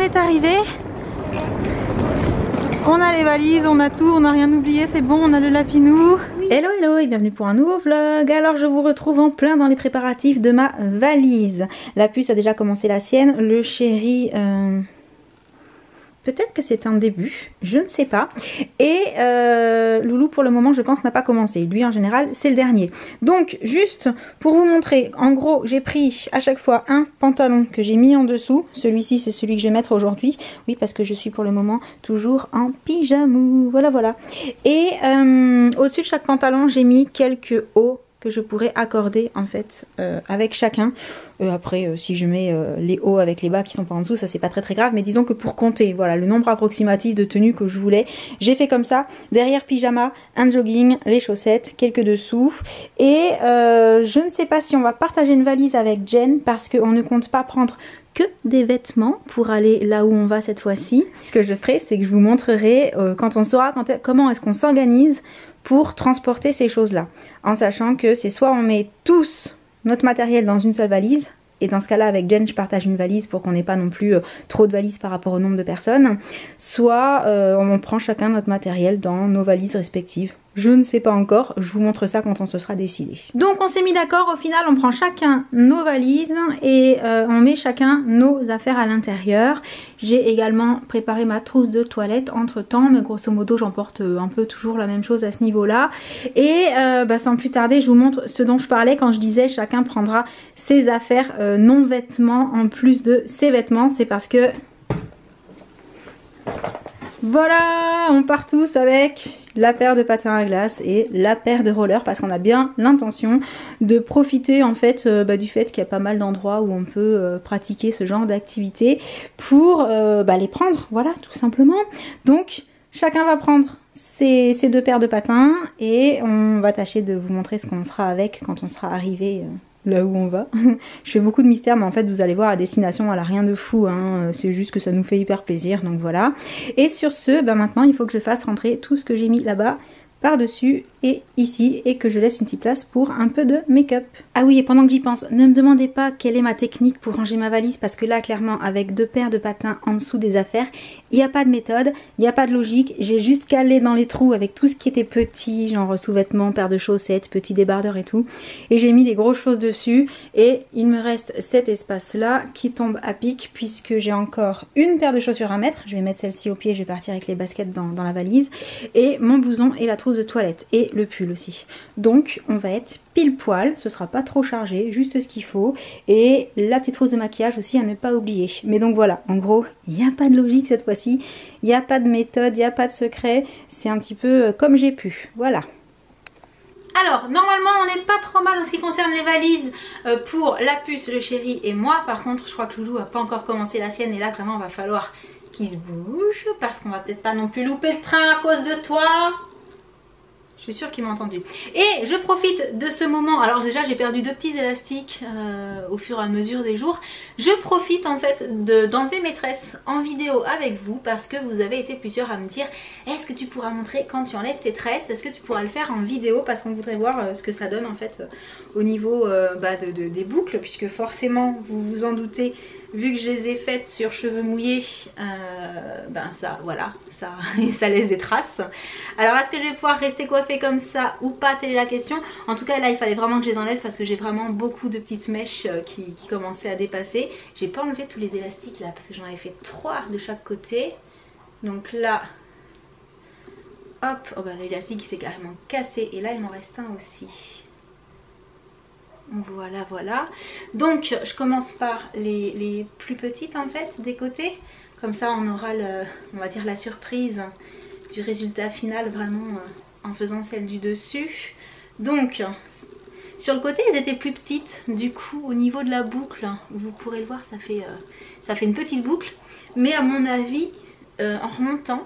est arrivé. On a les valises, on a tout, on n'a rien oublié, c'est bon, on a le lapinou. Hello hello et bienvenue pour un nouveau vlog. Alors je vous retrouve en plein dans les préparatifs de ma valise. La puce a déjà commencé la sienne, le chéri... Peut-être que c'est un début, je ne sais pas. Et Loulou pour le moment je pense n'a pas commencé. Lui en général c'est le dernier. Donc juste pour vous montrer, en gros j'ai pris à chaque fois un pantalon que j'ai mis en dessous. Celui-ci c'est celui que je vais mettre aujourd'hui. Oui parce que je suis pour le moment toujours en pyjamou. Voilà voilà. Et au-dessus de chaque pantalon j'ai mis quelques hauts que je pourrais accorder en fait avec chacun. Après si je mets les hauts avec les bas qui sont pas en dessous, ça c'est pas très grave, mais disons que pour compter voilà le nombre approximatif de tenues que je voulais, j'ai fait comme ça. Derrière pyjama, un jogging, les chaussettes, quelques dessous et je ne sais pas si on va partager une valise avec Jen parce qu'on ne compte pas prendre que des vêtements pour aller là où on va cette fois-ci. Ce que je ferai c'est que je vous montrerai quand on saura comment est-ce qu'on s'organise pour transporter ces choses-là, en sachant que c'est soit on met tous notre matériel dans une seule valise, et dans ce cas-là avec Jen je partage une valise pour qu'on n'ait pas non plus trop de valises par rapport au nombre de personnes, soit on prend chacun notre matériel dans nos valises respectives. Je ne sais pas encore, je vous montre ça quand on se sera décidé. Donc on s'est mis d'accord, au final on prend chacun nos valises et on met chacun nos affaires à l'intérieur. J'ai également préparé ma trousse de toilette entre temps, mais grosso modo j'emporte un peu toujours la même chose à ce niveau là. Et sans plus tarder je vous montre ce dont je parlais quand je disais chacun prendra ses affaires non vêtements en plus de ses vêtements. C'est parce que... Voilà, on part tous avec la paire de patins à glace et la paire de rollers parce qu'on a bien l'intention de profiter en fait du fait qu'il y a pas mal d'endroits où on peut pratiquer ce genre d'activité pour les prendre, voilà tout simplement. Donc chacun va prendre ses deux paires de patins et on va tâcher de vous montrer ce qu'on fera avec quand on sera arrivé là où on va. Je fais beaucoup de mystères mais en fait vous allez voir la destination elle a rien de fou hein. C'est juste que ça nous fait hyper plaisir donc voilà. Et sur ce maintenant il faut que je fasse rentrer tout ce que j'ai mis là-bas par dessus et ici et que je laisse une petite place pour un peu de make-up. Ah oui et pendant que j'y pense, ne me demandez pas quelle est ma technique pour ranger ma valise parce que là clairement avec deux paires de patins en dessous des affaires, il n'y a pas de méthode, il n'y a pas de logique, j'ai juste calé dans les trous avec tout ce qui était petit, genre sous-vêtements, paires de chaussettes, petits débardeurs et tout et j'ai mis les grosses choses dessus et il me reste cet espace là qui tombe à pic puisque j'ai encore une paire de chaussures à mettre, je vais mettre celle-ci au pied, je vais partir avec les baskets dans la valise et mon blouson et la trousse de toilette et le pull aussi. Donc on va être pile poil, ce sera pas trop chargé, juste ce qu'il faut et la petite trousse de maquillage aussi à ne pas oublier. Mais donc voilà, en gros il n'y a pas de logique cette fois-ci, il n'y a pas de méthode, il n'y a pas de secret, c'est un petit peu comme j'ai pu, voilà. Alors, normalement, on n'est pas trop mal en ce qui concerne les valises pour la puce, le chéri et moi. Par contre, je crois que Loulou n'a pas encore commencé la sienne et là, vraiment, il va falloir qu'il se bouge parce qu'on va peut-être pas non plus louper le train à cause de toi. Je suis sûre qu'il m'a entendu. Et je profite de ce moment. Alors déjà j'ai perdu deux petits élastiques au fur et à mesure des jours. Je profite en fait d'enlever mes tresses en vidéo avec vous parce que vous avez été plusieurs à me dire est-ce que tu pourras montrer quand tu enlèves tes tresses? Est-ce que tu pourras le faire en vidéo? Parce qu'on voudrait voir ce que ça donne en fait au niveau des boucles, puisque forcément vous vous en doutez, vu que je les ai faites sur cheveux mouillés, ça voilà, ça laisse des traces. Alors est-ce que je vais pouvoir rester coiffée comme ça ou pas, telle est la question. En tout cas là il fallait vraiment que je les enlève parce que j'ai vraiment beaucoup de petites mèches qui commençaient à dépasser. J'ai pas enlevé tous les élastiques là parce que j'en avais fait 3 de chaque côté. Donc là, hop, l'élastique il s'est carrément cassé et là il m'en reste un aussi. Voilà, voilà. Donc je commence par les plus petites en fait des côtés. Comme ça on aura on va dire la surprise du résultat final vraiment en faisant celle du dessus. Donc sur le côté elles étaient plus petites. Du coup au niveau de la boucle, vous pourrez le voir, ça fait une petite boucle. Mais à mon avis en remontant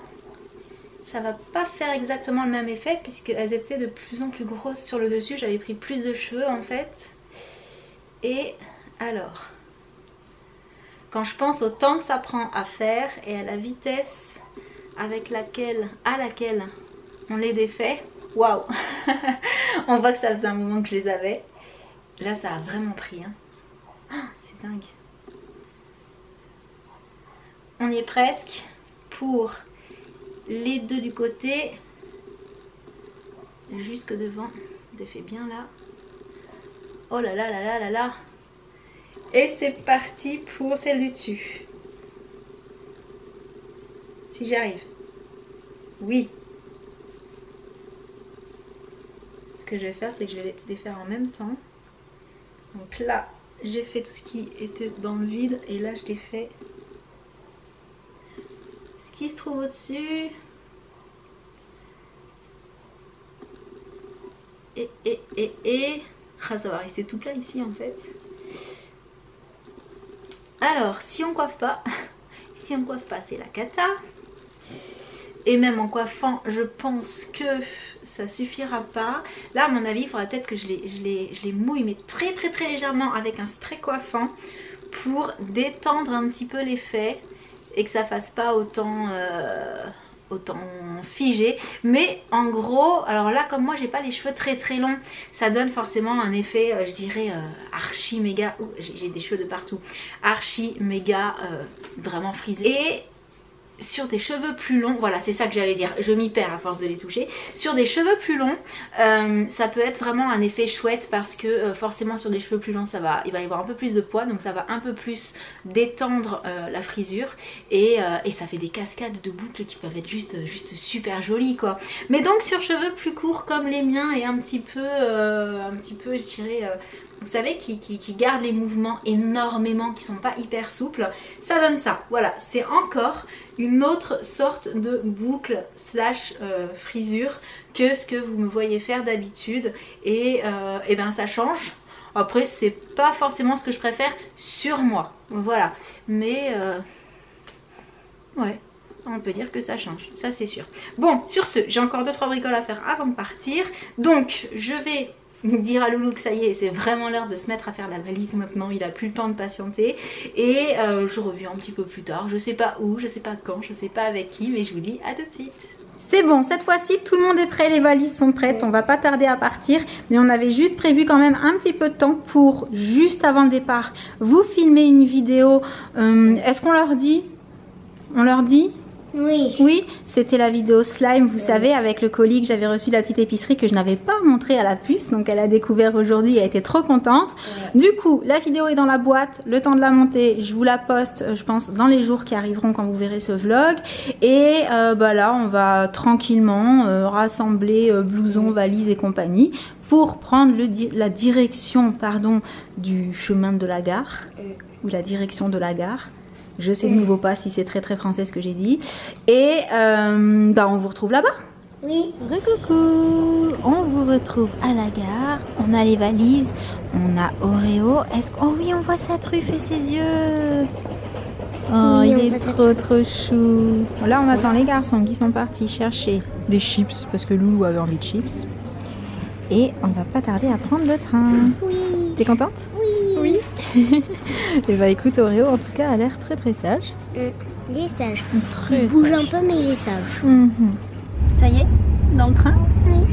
ça va pas faire exactement le même effet puisqu'elles étaient de plus en plus grosses sur le dessus. J'avais pris plus de cheveux en fait. Et alors, quand je pense au temps que ça prend à faire et à la vitesse à laquelle on les défait, waouh. On voit que ça faisait un moment que je les avais. Là ça a vraiment pris hein. Oh, c'est dingue. on y est presque. Pour les deux du côté, jusque devant, je fais bien là. Oh là là là là là là. Et c'est parti pour celle du dessus. Si j'y arrive. Oui. Ce que je vais faire, c'est que je vais les faire en même temps. Donc là, j'ai fait tout ce qui était dans le vide et là, je l'ai fait ce qui se trouve au-dessus. Et... Ah, ça va rester tout plat ici en fait. Alors, si on coiffe pas, si on coiffe pas, c'est la cata. Et même en coiffant, je pense que ça suffira pas. Là, à mon avis, il faudra peut-être que je les mouille, mais très légèrement avec un spray coiffant pour détendre un petit peu l'effet et que ça fasse pas autant figé. Mais en gros, alors là, comme moi, j'ai pas les cheveux très longs, ça donne forcément un effet, je dirais, archi méga. J'ai des cheveux de partout. Archi méga, vraiment frisé. Et sur des cheveux plus longs, voilà, c'est ça que j'allais dire, je m'y perds à force de les toucher. Sur des cheveux plus longs, ça peut être vraiment un effet chouette parce que forcément sur des cheveux plus longs, il va y avoir un peu plus de poids, donc ça va un peu plus détendre la frisure et ça fait des cascades de boucles qui peuvent être juste super jolies quoi. Mais donc sur cheveux plus courts comme les miens et un petit peu je dirais... vous savez, qui gardent les mouvements énormément, qui sont pas hyper souples, ça donne ça. Voilà, c'est encore une autre sorte de boucle slash frisure que ce que vous me voyez faire d'habitude. Et ben ça change. Après, c'est pas forcément ce que je préfère sur moi. Voilà, mais ouais, on peut dire que ça change, ça c'est sûr. Bon, sur ce, j'ai encore 2-3 bricoles à faire avant de partir. Donc, je vais dire à Loulou que ça y est, c'est vraiment l'heure de se mettre à faire la valise maintenant, il a plus le temps de patienter et je reviens un petit peu plus tard, je sais pas où, je sais pas quand, je sais pas avec qui, mais je vous dis à tout de suite. C'est bon, cette fois-ci tout le monde est prêt, les valises sont prêtes, on va pas tarder à partir, mais on avait juste prévu quand même un petit peu de temps pour, juste avant le départ, vous filmer une vidéo. Est-ce qu'on leur dit? On leur dit? Oui. Oui, c'était la vidéo slime, vous savez, avec le colis que j'avais reçu de la petite épicerie que je n'avais pas montré à la puce. Donc elle a découvert aujourd'hui et a été trop contente. Ouais. Du coup, la vidéo est dans la boîte, le temps de la monter, je vous la poste, je pense, dans les jours qui arriveront quand vous verrez ce vlog. Et bah là, on va tranquillement rassembler blousons, valises et compagnie pour prendre la direction du chemin de la gare, ou la direction de la gare. Je sais de nouveau pas si c'est très français ce que j'ai dit. Et bah on vous retrouve là-bas. Oui. Recoucou. On vous retrouve à la gare. On a les valises. On a Oreo. Oh oui, on voit sa truffe et ses yeux. Oh, oui, il est trop chou. Là, on attend les garçons qui sont partis chercher des chips parce que Loulou avait envie de chips. Et on va pas tarder à prendre le train. Oui. T'es contente? Oui. Et bah écoute, Oreo en tout cas a l'air très sage. Il est sage. Il bouge un peu mais il est sage. Ça y est, dans le train? Oui.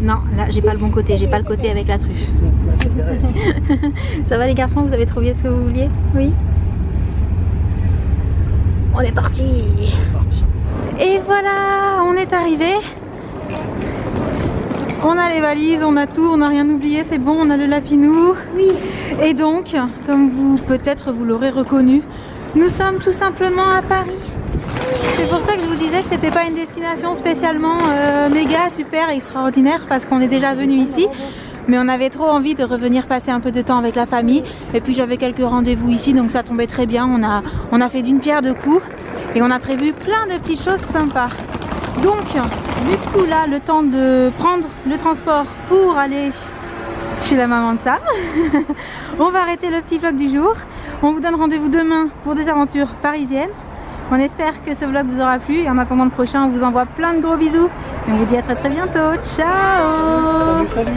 Non, là j'ai pas le bon côté, j'ai pas le côté avec la truffe. Ça va les garçons, vous avez trouvé ce que vous vouliez? Oui. On est parti. Et voilà, on est arrivé. On a les valises, on a tout, on n'a rien oublié, c'est bon, on a le lapinou. Oui. Et donc, comme peut-être vous l'aurez reconnu, nous sommes tout simplement à Paris. C'est pour ça que je vous disais que c'était pas une destination spécialement méga, super, extraordinaire, parce qu'on est déjà venu ici. Mais on avait trop envie de revenir passer un peu de temps avec la famille. Et puis j'avais quelques rendez-vous ici, donc ça tombait très bien. On a fait d'une pierre deux coups. Et on a prévu plein de petites choses sympas. Donc, du coup là, le temps de prendre le transport pour aller chez la maman de Sam. On va arrêter le petit vlog du jour. On vous donne rendez-vous demain pour des aventures parisiennes. On espère que ce vlog vous aura plu. Et en attendant le prochain, on vous envoie plein de gros bisous. Et on vous dit à très bientôt. Ciao! Salut!